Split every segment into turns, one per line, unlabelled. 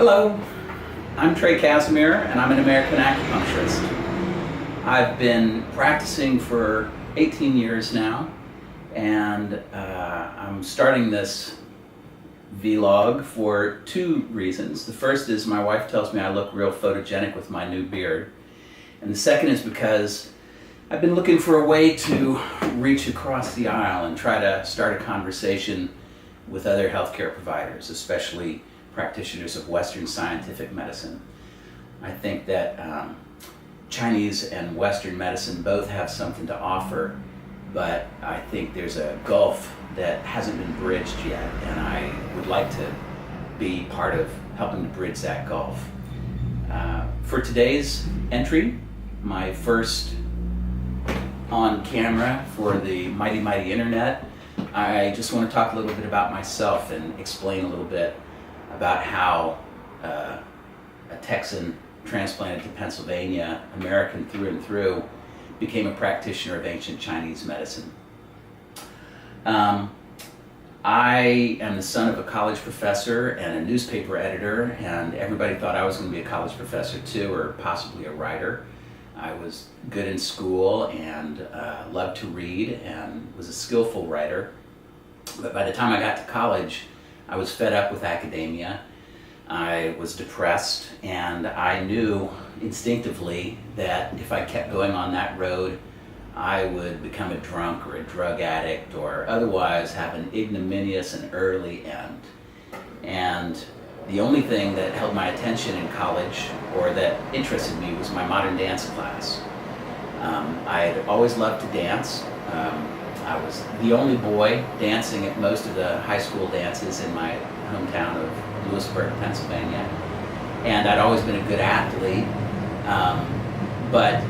Hello, I'm Trey Casimir and I'm an American Acupuncturist. I've been practicing for 18 years now, and I'm starting this vlog for two reasons. The first is my wife tells me I look real photogenic with my new beard. And the second is because I've been looking for a way to reach across the aisle and try to start a conversation with other healthcare providers, especially practitioners of Western scientific medicine. I think that Chinese and Western medicine both have something to offer, but I think there's a gulf that hasn't been bridged yet, and I would like to be part of helping to bridge that gulf. For today's entry, my first on camera for the mighty internet, I just want to talk a little bit about myself and explain a little bit about how a Texan transplanted to Pennsylvania, American through and through, became a practitioner of ancient Chinese medicine. I am the son of a college professor and a newspaper editor, and everybody thought I was going to be a college professor too, or possibly a writer. I was good in school and loved to read and was a skillful writer. But by the time I got to college, I was fed up with academia. I was depressed, and I knew instinctively that if I kept going on that road, I would become a drunk or a drug addict or otherwise have an ignominious and early end. And the only thing that held my attention in college or that interested me was my modern dance class. I had always loved to dance. I was the only boy dancing at most of the high school dances in my hometown of Lewisburg, Pennsylvania. And I'd always been a good athlete, but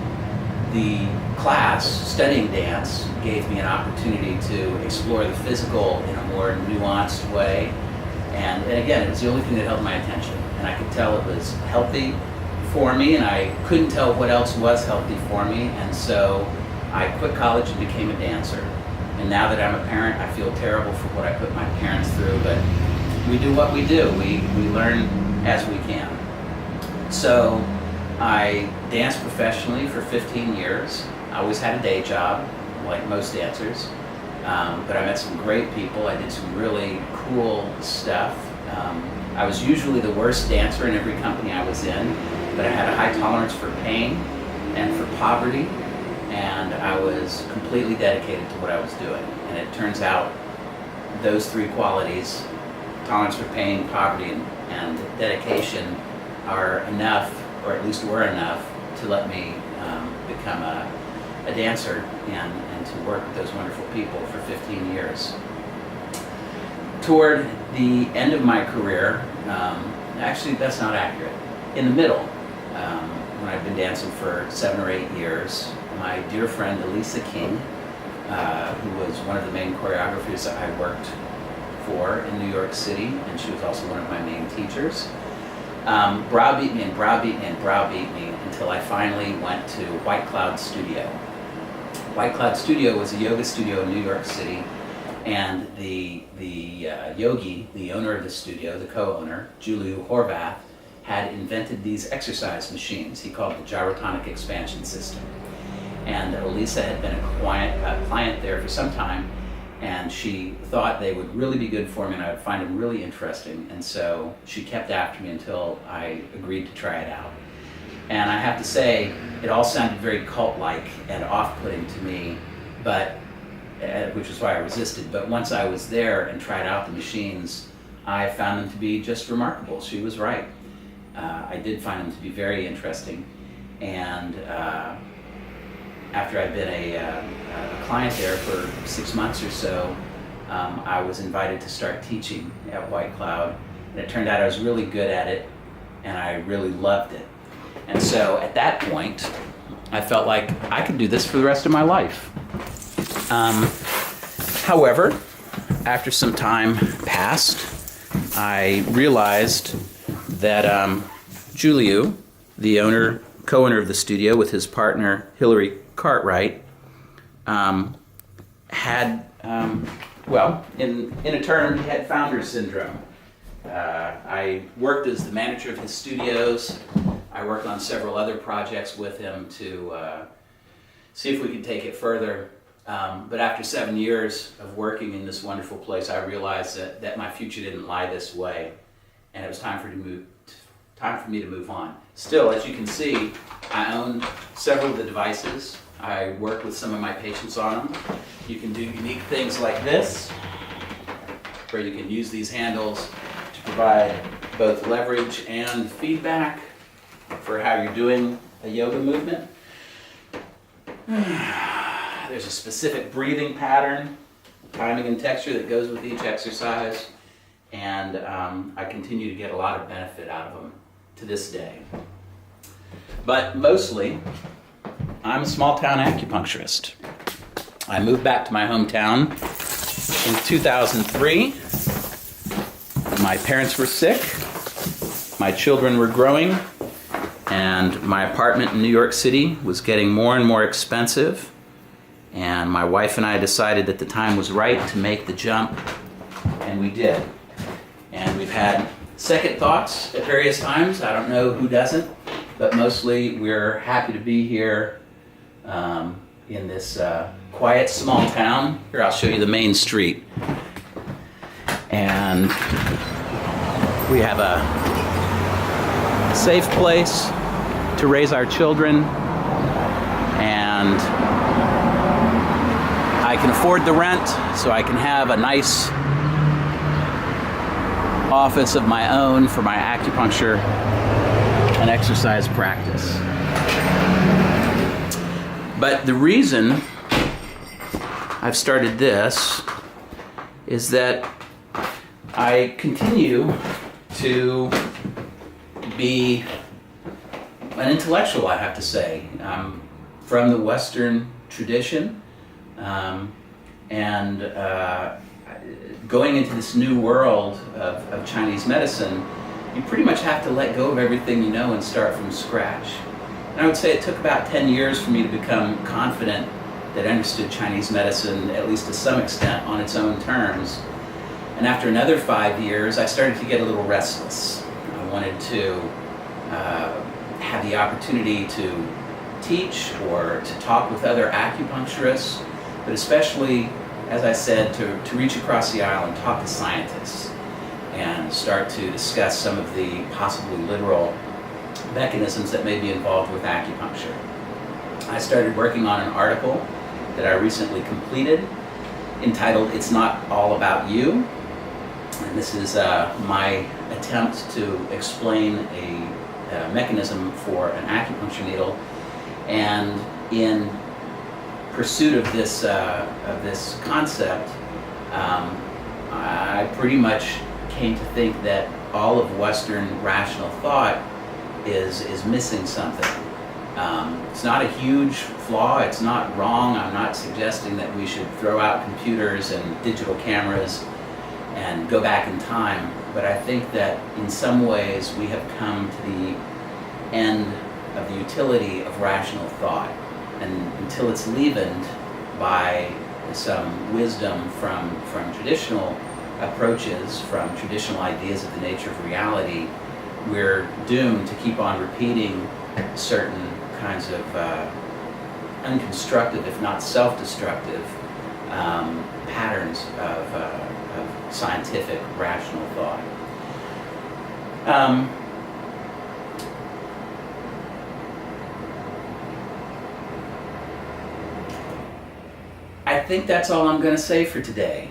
the class studying dance gave me an opportunity to explore the physical in a more nuanced way. And again, it was the only thing that held my attention. And I could tell it was healthy for me, and I couldn't tell what else was healthy for me. And so I quit college and became a dancer. And now that I'm a parent, I feel terrible for what I put my parents through, but we do what we do. We learn as we can. So I danced professionally for 15 years. I always had a day job, like most dancers. But I met some great people. I did some really cool stuff. I was usually the worst dancer in every company I was in, but I had a high tolerance for pain and for poverty, and I was completely dedicated to what I was doing. And it turns out those three qualities, tolerance for pain, poverty, and dedication, are enough, or at least were enough, to let me become a dancer and to work with those wonderful people for 15 years. Toward the end of my career, actually that's not accurate, in the middle, when I've been dancing for 7 or 8 years, my dear friend Elisa King, who was one of the main choreographers that I worked for in New York City, and she was also one of my main teachers, browbeat me and browbeat me and browbeat me until I finally went to White Cloud Studio. White Cloud Studio was a yoga studio in New York City, and the yogi, the owner of the studio, the co-owner, Juliu Horvath, had invented these exercise machines he called the gyrotonic expansion system. And Elisa had been a client there for some time, and she thought they would really be good for me and I would find them really interesting. And so she kept after me until I agreed to try it out. And I have to say, it all sounded very cult-like and off-putting to me, but which is why I resisted. But once I was there and tried out the machines, I found them to be just remarkable. She was right. I did find them to be very interesting. And after I'd been a client there for 6 months or so, I was invited to start teaching at White Cloud. And it turned out I was really good at it, and I really loved it. And so at that point, I felt like I could do this for the rest of my life. However, after some time passed, I realized that Juliu, the co-owner of the studio with his partner Hillary Cartwright, had, in a term, he had founder syndrome. I worked as the manager of his studios. I worked on several other projects with him to see if we could take it further. But after 7 years of working in this wonderful place, I realized that my future didn't lie this way, and it was time for me to move on. Still, as you can see, I own several of the devices. I work with some of my patients on them. You can do unique things like this, where you can use these handles to provide both leverage and feedback for how you're doing a yoga movement. There's a specific breathing pattern, timing and texture that goes with each exercise, and I continue to get a lot of benefit out of them to this day. But mostly, I'm a small-town acupuncturist. I moved back to my hometown in 2003. My parents were sick, my children were growing, and my apartment in New York City was getting more and more expensive. And my wife and I decided that the time was right to make the jump, and we did. And we've had second thoughts at various times. I don't know who doesn't, but mostly we're happy to be here in this quiet small town. Here, I'll show you the main street. And we have a safe place to raise our children, and I can afford the rent, so I can have a nice office of my own for my acupuncture and exercise practice. But the reason I've started this is that I continue to be an intellectual, I have to say. I'm from the Western tradition, and going into this new world of Chinese medicine, you pretty much have to let go of everything you know and start from scratch. And I would say it took about 10 years for me to become confident that I understood Chinese medicine, at least to some extent, on its own terms. And after another 5 years, I started to get a little restless. I wanted to have the opportunity to teach or to talk with other acupuncturists, but especially, as I said, to reach across the aisle and talk to scientists and start to discuss some of the possibly literal mechanisms that may be involved with acupuncture. I started working on an article that I recently completed entitled "It's Not All About You," and this is my attempt to explain a mechanism for an acupuncture needle. And in pursuit of this concept, I pretty much came to think that all of Western rational thought is missing something. It's not a huge flaw, it's not wrong. I'm not suggesting that we should throw out computers and digital cameras and go back in time, but I think that in some ways we have come to the end of the utility of rational thought. And until it's leavened by some wisdom from traditional approaches, from traditional ideas of the nature of reality, we're doomed to keep on repeating certain kinds of unconstructive, if not self-destructive, patterns of scientific, rational thought. I think that's all I'm going to say for today.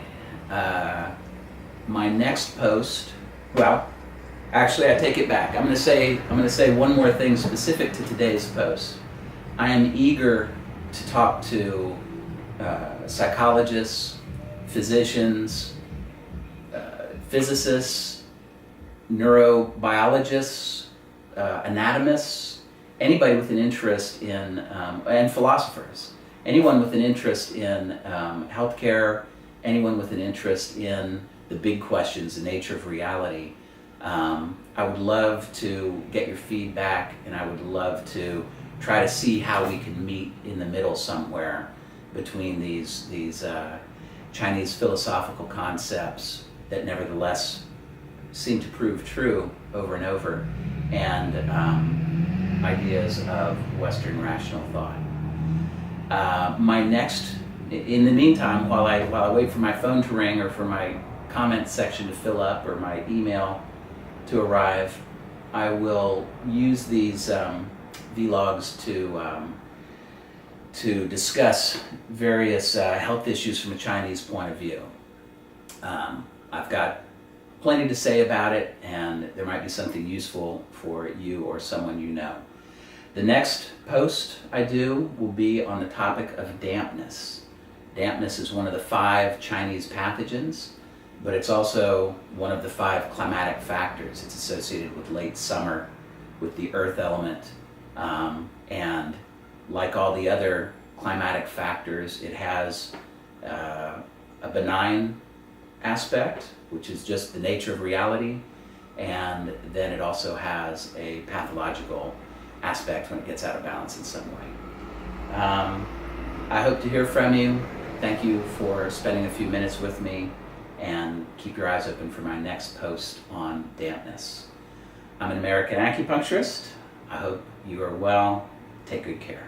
My next post, well, actually I take it back. I'm going to say one more thing specific to today's post. I am eager to talk to psychologists, physicians, physicists, neurobiologists, anatomists, anybody with an interest in, and philosophers. Anyone with an interest in healthcare, anyone with an interest in the big questions, the nature of reality. I would love to get your feedback, and I would love to try to see how we can meet in the middle somewhere between these Chinese philosophical concepts that nevertheless seem to prove true over and over, and ideas of Western rational thought. In the meantime, while I wait for my phone to ring or for my comment section to fill up or my email to arrive, I will use these vlogs to discuss various health issues from a Chinese point of view. I've got plenty to say about it, and there might be something useful for you or someone you know. The next post I do will be on the topic of dampness. Dampness is one of the 5 Chinese pathogens, but it's also one of the 5 climatic factors. It's associated with late summer, with the earth element, and like all the other climatic factors, it has a benign aspect, which is just the nature of reality, and then it also has a pathological aspect when it gets out of balance in some way. I hope to hear from you. Thank you for spending a few minutes with me, and keep your eyes open for my next post on dampness. I'm an American acupuncturist. I hope you are well. Take good care.